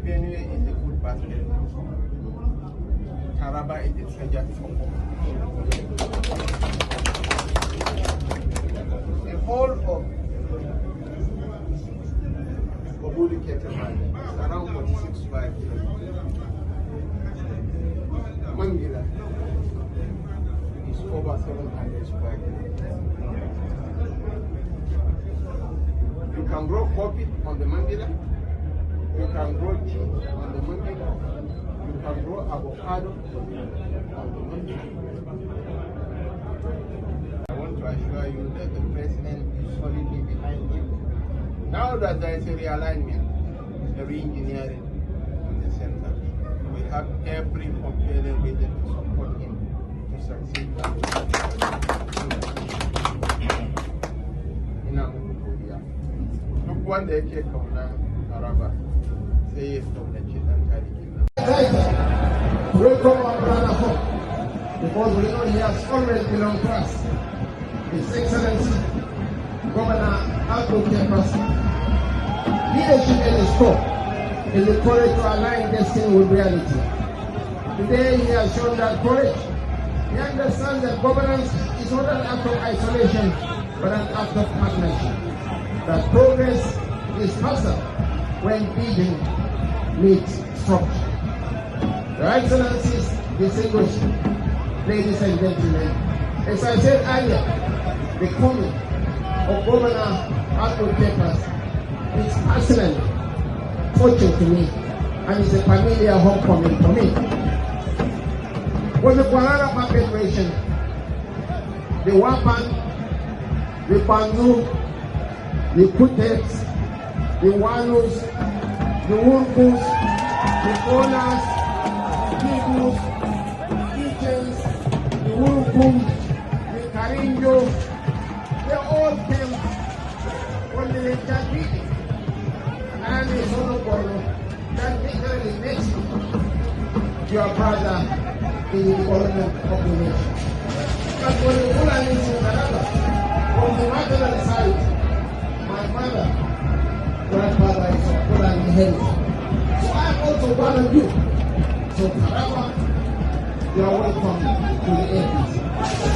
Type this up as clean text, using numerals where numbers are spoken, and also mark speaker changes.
Speaker 1: Benue is a good basket. Taraba is a treasure trove. The whole of Agbu Kefas is around 46 square kilometers. Mangila is over 700 square kilometers. You can grow coffee on the Mangila. You can grow tea on the Mangila. You can grow avocado on the Mangila. I want to assure you that the president is solidly behind you. Now that there is a realignment, a re-engineering in the center, we have every compelling reason to support him to succeed. Duk wanda yake kauna Taraba sai ya kaunaci dan tarihin nan.
Speaker 2: Welcome our brother home, because we know he has always belonged to us. His Excellency Governor Agbu Kefas. Leadership in his core is the courage to align destiny with reality. Today he has shown that courage. He understands that governance is not an act of isolation, but an act of partnership. That progress is faster when vision meets structure. Your Excellencies, distinguished ladies and gentlemen, as I said earlier, the coming of Governor Agbu Kefas is personally touching to me, and it's a familiar homecoming for me. With the Guanara Federation, the Wapan, the Bandu, the Kutets, the Wanus, the Wurkus, the Onas, the Hibus, the Kitchens, the Wurukum, the Karinjo, they all came on the lecture meeting. And it's all that literally makes your brother in the development of the nation. But when the Fulani is in Canada, on the maternal side, my mother, grandfather is of Fulani heritage. So I am also one of you. So Taraba, you are welcome to the APC.